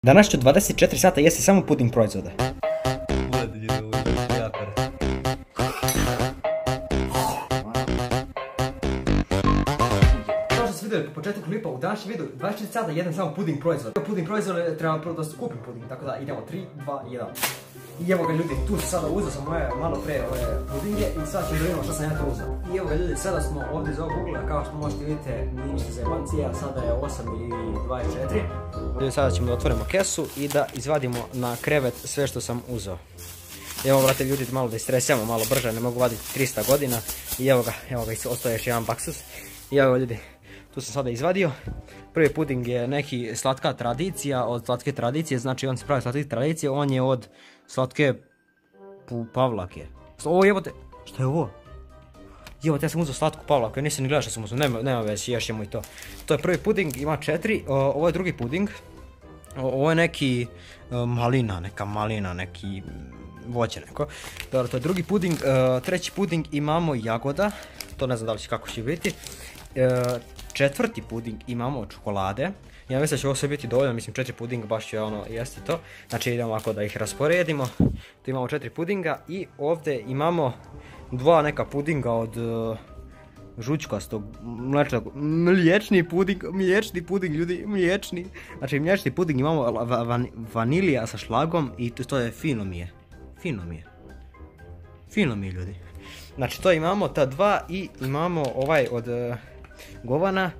Danas ću 24 sata jesti samo puding proizvoda. Kao što ste vidjeli po početku klipa, u današnjem videu 24 sata jedem samo puding proizvoda. Puding proizvoda treba prvo da skupim puding, tako da idemo 3, 2, 1. I evo ga ljudi, tu sada uzeo sam malo pre ove pudinge i sad ćemo da vidimo što sam ja to uzeo. I evo ga ljudi, sada smo ovdje za ovog ugla, kao što možete vidite, nije ništa zajebancija, sada je 8:24. Sada ćemo da otvorimo kesu i da izvadimo na krevet sve što sam uzeo. Evo vrate ljudi, malo da istresemo, malo brže, ne mogu vaditi 300 godina. I evo ga, ostaje još jedan baksus. I evo ljudi, tu sam sada izvadio. Prvi puding je neki slatka tradicija, od slatke tradicije, znači on se pravi slatke tradicije, on je od slatke pavlake. Ovo jebote, šta je ovo? Jebote, ja sam uzeo slatku pavlaku, ja nisam ni gledao što sam uzeo, nema već, ješćemo i to. To je prvi puding, ima 4, ovo je drugi puding. Ovo je neki neka malina, neki voće neko. Dobro, to je drugi puding, treći puding imamo jagoda, to ne znam da li će kako će biti. Četvrti puding imamo od čokolade. Ja mislim da će ovo sve biti dovoljno, mislim 4 pudinga baš će jesti to. Znači idemo ovako da ih rasporedimo. Tu imamo 4 pudinga i ovdje imamo 2 neka pudinga od žučkastog mliječni puding ljudi, mliječni. Znači mliječni puding imamo vanilija sa šlagom i to je fino mi je ljudi. Znači to imamo ta 2 i imamo ovaj od govana,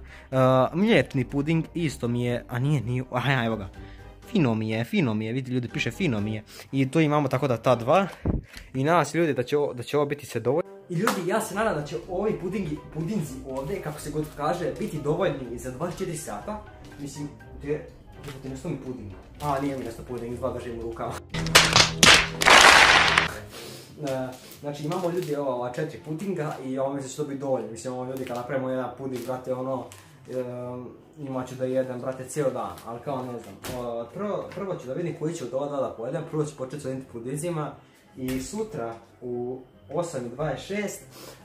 mliječni puding isto mi je, a nije, aha evo ga, fino mi je, vidite ljudi piše fino mi je. I tu imamo tako da ta 2 i nadam se ljudi da će ovo biti sve dovoljno. I ljudi, ja se nadam da će ovi pudinzi ovdje, kako se god kaže, biti dovoljni za 24 sata. Mislim, gdje nešto mi puding? A, nije mi nešto puding, izgleda držim u rukama. Znači imamo ljudi ova 4 pudinga i ovo mislim da će to biti dovoljno. Mislim ovo ljudi kad napravimo jedan puding, brate, imat ću da jedem, brate, cijel dan, ali kao ne znam. Prvo ću da vidim koji ću od ova da pojedem, prvo ću početi s ovim pudinzima i sutra u 8:26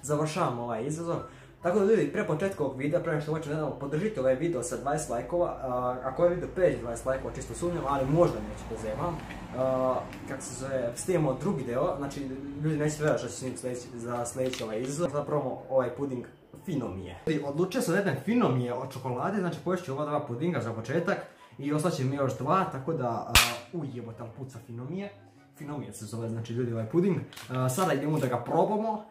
završavam ovaj izazov. Tako da ljudi, pre početka ovog videa, pre što hoću nedavno, podržite ovaj video sa 20 lajkova. Ako ovaj video pređe 20 lajkova, čisto sumnjam, ali možda neću da zemam. Kako se zove, snimamo drugi deo, znači ljudi neće vjerati što ću snimiti za sljedeći ovaj izazov. Zapravo ovaj puding fino mi je. Odlučio sam da jedem fino mi je od čokolade, znači poješću ću ova 2 pudinga za početak i ostaće mi još 2, tako da, ujebote, ali puca fino mi je. Fino mi je se zove, znači ljudi, ovaj puding. Sada idemo da ga probamo.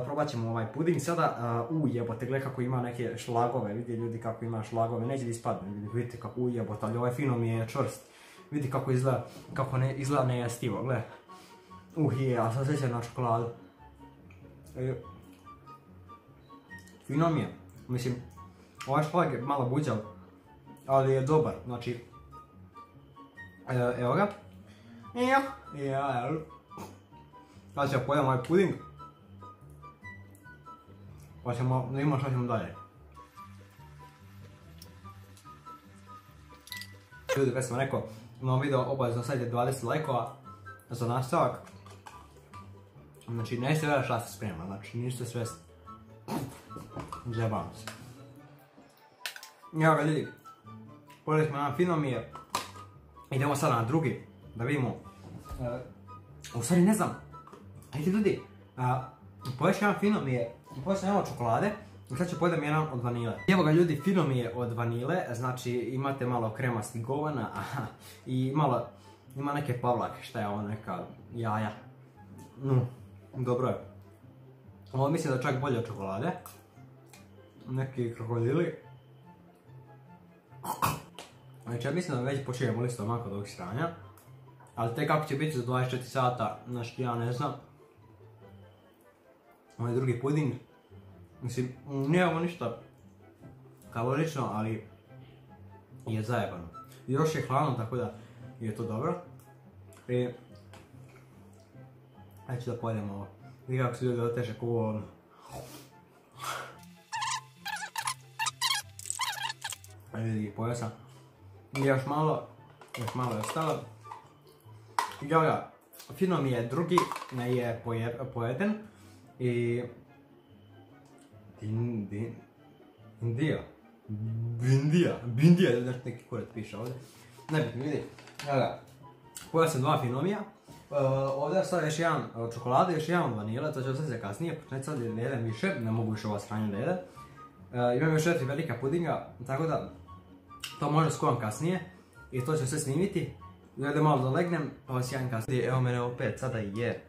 Probat ćemo ovaj puding sada, ujebote, gledaj kako ima neke šlagove, vidi ljudi kako ima šlagove, neće da ispadne, vidite kako ujebote, ali ovaj fino mi je čvrst, vidi kako izgleda, izgleda nejestivo, gledaj. A sad sjećam na čokoladu. Fino mi je, mislim, ovaj šlag je malo buđav, ali je dobar, znači, evo ga. Sad ćemo pojedem ovaj puding. Pa ćemo, da imamo što ćemo dalje. Ljudi, već sam rekao, imamo video obavezno stavite 20 lajkova za nastavak. Znači, nećete vedati šta se sprema, znači, niste svjesni. Zajebavam se. Evo ga ljudi, pojeli smo jedan fino mi je. Idemo sada na drugi, da vidimo. U stvari ne znam, ajde ljudi, poješ jedan fino mi je. Pojel sam jedan od čokolade i sad ću pojedem jedan od vanile. Evo ga ljudi, fino mi je od vanile, znači imate malo kremastih govana i malo, ima neke pavlake, šta je ovo, neka jaja. Dobro je. Ovo mislim da je čak bolje od čokolade. Neki krokodili. Znači ja mislim da već počinje boli stomak od ovog sranja. Ali te kako će biti za 24 sata, znači ja ne znam. Ovaj drugi puding, mislim, nije ovo ništa kalorično, ali je zajebano. Još je hladno, tako da je to dobro. I ajde ću da pojedem ovo. Vidi kako se ljudi oteže kuvo. Vidi, pojeo sam. I još malo je ostalo. I evo ga, fino mi je drugi, ne je pojeden. I Bindija, znači neki kurac piše ovdje. Nebitno, vidi. Evo ga, pojeo sam 2 finomija. Ovdje sad još jedan čokolade, još jedan vanila, to će ostati se kasnije, početi sad da jedem više, ne mogu više ova sranja da jedem. Imam još 4 velika pudinga, tako da to možda skovam kasnije i to ću sve snimiti. Da malo da legnem, pa vas javim kasnije. Evo mene opet, sada je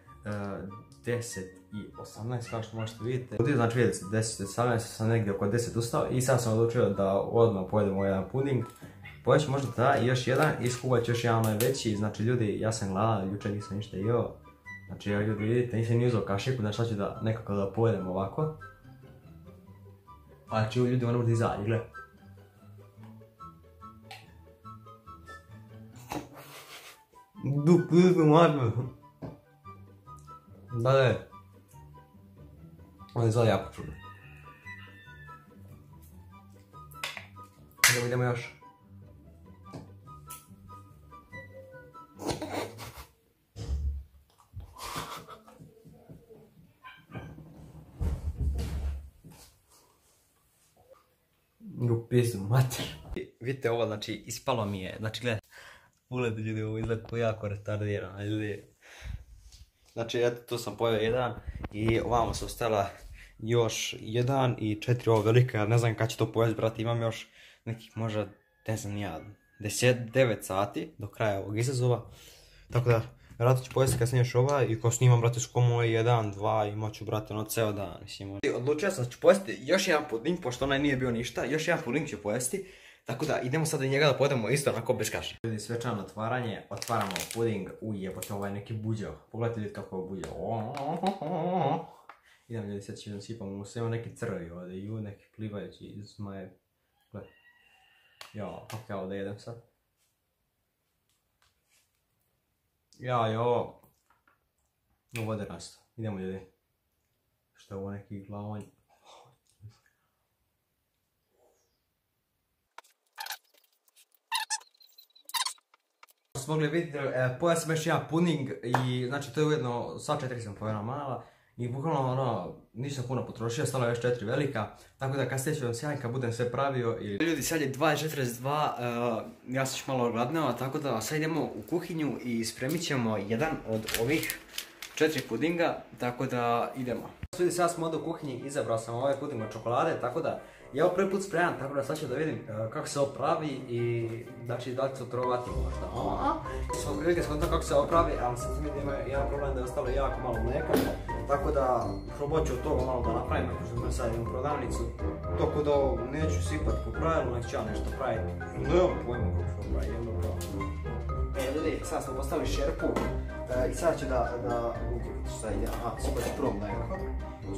10:18 kao što možete vidjeti. Ovdje znači vidjeti 10:18, sam negdje oko 10 ustao i sad sam odlučio da odmah pojedemo jedan puding. Pojet ću možda ta i još jedan, iskuvat ću još jedan najveći, znači ljudi, ja sam gladan, jučer nisam ništa jeo. Znači evo ljudi vidite, nisam ni uzeo kašiku, znači sad ću da nekako da pojedem ovako. Znači ljudi ono bude izađi, gledaj. Da. On izgleda jako čudno. Idemo još. U pizdu mater. Vidite ovo, znači ispalo mi je, znači gledaj. Ugledajte ljudi, ovo izgleda ko jako retardirano, ljudi. Znači eto, tu sam pojeo jedan i ovamo se ostala još jedan i 4 ovo velike, ja ne znam kada će to pojesti, brate, imam još nekih možda, ne znam ja, 9 sati do kraja ovog izazova. Tako da, vjerojatno ću pojesti kad snimeš ovaj i ko snimam, brate, sko moje 1, 2, imat ću, brate, ono ceo dan, mislim. Odlučio sam da ću pojesti još jedan puding, pošto onaj nije bio ništa, još jedan puding ću pojesti. Tako da, idemo sad do njega da pojedemo isto onako bez kaše. Ljudi, svečano otvaranje, otvaramo puding, ujebote, ovaj neki buđao. Pogledajte ljudi kako je buđao. Idemo ljudi, sad ću sipamo u sve neki crvi ovdje, ju neki plivajući zmajevi. Gledaj. Jao, kako ja ovdje jedem sad. Jao, ovo vode rasto. Idemo ljudi. Što je ovo neki glavanj. Smo mogli vidjeti, pojeo sam još jedan puding i znači to je ujedno, sva 4 sam pojela mala i bukvalno ono, nisam puno potrošio, stalo je još 4 velika, tako da kasnije ću vam sjajim kad budem sve pravio i... Ljudi, sad je 2:42, ja sam još malo gladnao, tako da sad idemo u kuhinju i spremit ćemo jedan od ovih 4 pudinga, tako da idemo. Ljudi, sad smo ovdje u kuhinji, izabrao sam ovaj puding od čokolade, tako da ja ovo prvi put spremam, tako da sad ću da vidim kako se ovo pravi i znači da li ću otrovati možda. Smo prilike skontao kako se ovo pravi, ali sad sam vidio ima jedan problem da je ostalo jako malo mlijeka, tako da probat ću od toga malo da napravim, ako što sad idem u prodavnicu, tako da neću sipat po pravilu, nek ću ja nešto praviti. Nemam pojma kako ću ovo praviti, jedno pravo. Ljudi, sad smo postavili šerpu i sad ću da sad ide, sipat ću prvo mlijeko,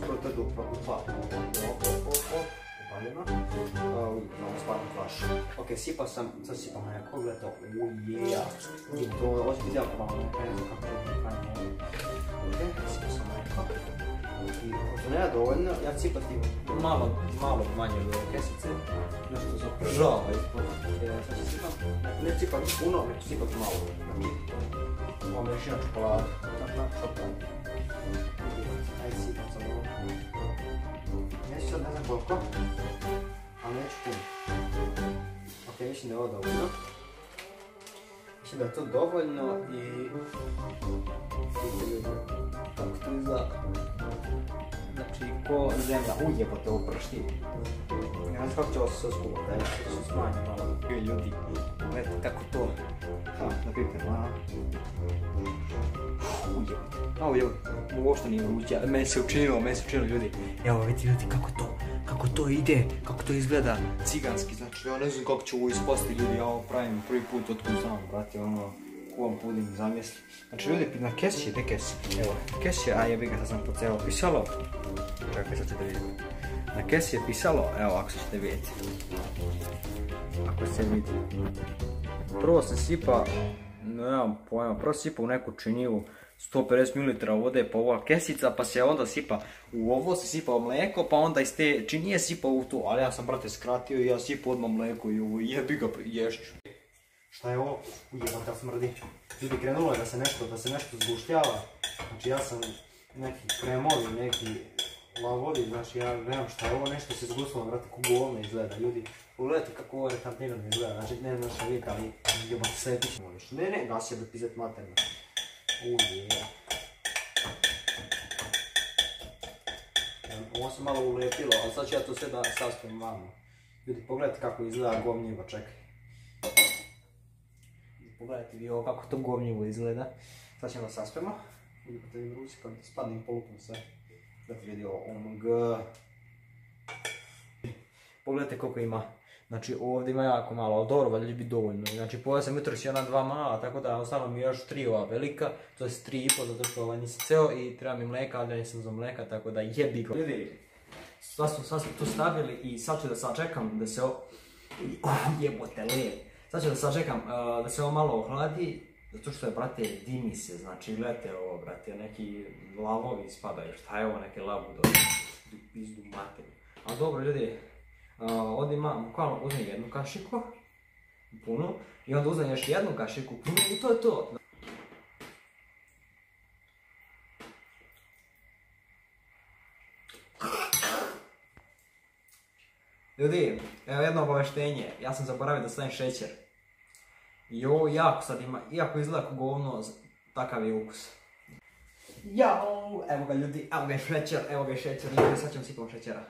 skoro to je upalimo. Imamo stvarno flašu. Ok, sipao sam, sad sipam mlijeko, gledaj to, ujeja. Ovo će biti jako malo mlijeka, ne znam kako to pravimo ovdje. Ok, sipao sam mlijeko. I ako nema dovoljno, ja ću sipati malo manje od ove kesice. Nešto zapržava ispod. Sad ću sipat, ne sipati puno, već ću sipati malo. Ovo je još jedna čokolada. Ajde sipam sam ovo. Neću sad ne znam koliko, ali neću puno. Ok, mislim da je ovo dovoljno. Mislim da je to dovoljno i... vidite ljudi, kako to izgleda. Znači, ko zemlja, ujebote ovo pršti. Ne znam kako će ovo se sve skuvati, da se smanji malo. Ljudi, gledajte kako to... da pipnem, ujebote. Ovo uopšte nije vruće, ali meni se učinilo ljudi. Evo vidite ljudi kako to ide, kako to izgleda ciganski, znači ja ne znam kako ću ovo ispostiti ljudi, ja ovo pravim prvi put otkud znam, brate, ono, kuvam puding zamisli. Znači ljudi, na kesi je, gdje kesi? Evo, kesi je, a jebi ga, sad sam po celo pisalo. Čekaj, sad ćete vidjeti. Na kesi je pisalo, evo, ako ćete vidjeti. Ako se vidi. Prvo se sipa, nemam pojma, prvo se sipa u neku činiju 150 ml vode pa ova kesica, pa se onda sipa u ovo, se sipa mlijeko, pa onda iz te činije sipa u to, ali ja sam, brate, skratio i ja sipa odmah mlijeko i ovo, jebi ga, ješću. Šta je ovo? Ujebam kad smrdi. Ljudi, krenulo je da se nešto zguštjava, znači ja sam neki kremovi, neki lavovi, znači ja nemam šta je ovo, nešto se zgustilo, brate, ko govno izgleda, ljudi. Pogledajte kako ovo kantina mi izgleda, znači ne naša vijek, ali jebate sve epično nešto. Ne, gas je pizet materno. Uje. Ovo se malo ulepilo, ali sad ću ja to sve da sastavim vamo. Ljudi, pogledajte kako izgleda govnjivo, čekaj. Pogledajte vi ovo kako to govnjivo izgleda. Sad ćemo da saspemo. Vidite mi ruci kako da spadne i polupno sve. Da ti vidi ovo, omg. Pogledajte koliko ima. Znači ovdje ima jako malo, ali dobro, valjda će biti dovoljno. Znači pojao sam jutros 1-2 mala, tako da ostalo mi još 3 ova velika. To je 3,5 zato što ovaj nisam ceo i treba mi mleka, ali ja nisam za mleka, tako da jebi go. Ljudi, sad smo tu stavili i sad ću da sačekam da se ovo... Jebote lijep. Sad ću da sačekam da se ovo malo ohladi, zato što je, brate, dimi se, znači gledajte ovo, brate, neki lavovi ispadaju, šta je ovo, neke labudo, pizdu materiju. Ali dobro, ljudi, ovdje imam, bukvalno uzmem jednu kašiku, punu, i onda uzmem još jednu kašiku, punu, i to je to. Ljudi, evo jedno obaveštenje, ja sam zaboravio da stavim šećer. I ovo jako sad ima, iako izgleda kao govno, takav je ukus. Jao, evo ga ljudi, evo ga je šećer, ljudi, sad ćemo sipati šećera.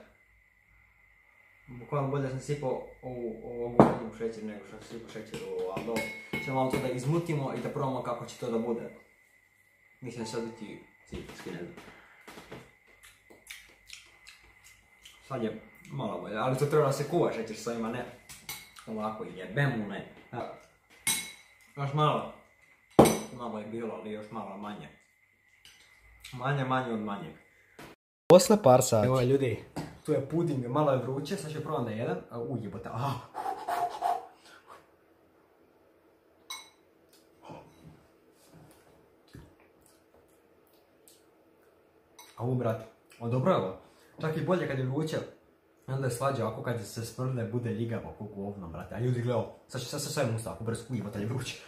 Bukvalno bolje sam sipao ovu šećer nego što sam sipao šećer u ovo, ali dobro. Ćemo malo to da izmutimo i da probamo kako će to da bude. Mislim da će sad biti citrusski, ne znam. Sad je malo bolje, ali to treba da se kuva šećer s ovima, ne. Ovako jebem mu, ne. Još malo. Malo je bilo, ali još malo manje. Manje od manjeg. Posle par sati. Evo ljudi, tu je puding, malo je vruće, sad ću probam da jedan. Ujebote, Au, brate, dobro je ovo. Čak i bolje kad je vruće, onda je slađe ovako kad se sprne, bude ljigavo oko govno, brate. A ljudi gledao, sad ću se sve usta, ako brzo ujebote je vruće.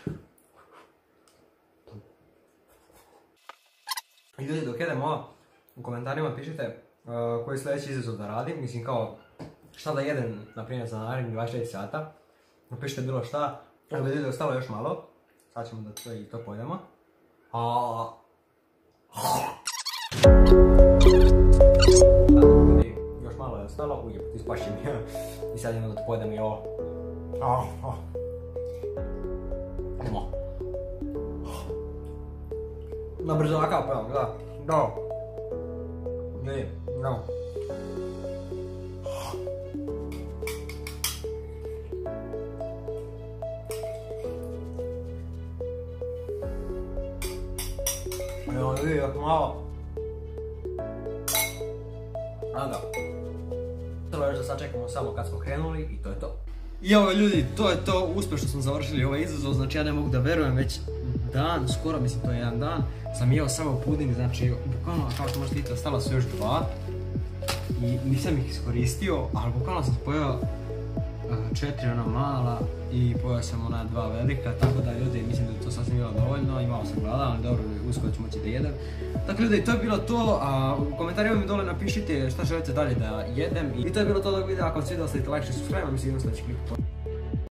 I ljudi, dok jedem ovo, u komentarima pišite koji sljedeći izazov da radim, mislim kao šta da jedem, na primjer za narednih 24 sata. Napišite bilo šta, evo ljudi, ostalo još malo, sad ćemo da to pojedemo. Još malo je ostalo, ujebati ispašće mi i sad idemo da to pojedemo i ovo. Idemo. Na brzaka pojamo, da. Ljudi, da. Evo ljudi, još malo. Onda. Treba još da sačekamo samo kad smo krenuli i to je to. I evo ljudi, to je to, uspješno smo završili ovaj izazov, znači ja ne mogu da verujem već dan, skoro mislim to je jedan dan, sam jeo samo puding, znači bukvalno kao što možete vidjeti ostalo su još 2 i nisam ih iskoristio, ali bukvalno sam pojeo 4 ona mala i pojeo sam ona 2 velika, tako da ljudi mislim da je to sasvim bilo dovoljno, imao sam gladan, ali dobro, uskoro ću moći da jedem. Dakle ljudi, to je bilo to, a u komentarima mi dole napišite šta želite dalje da jedem i to je bilo to od ovog videa, ako vam sviđa ostavite like i subscribe, mislim da ću kliknuti.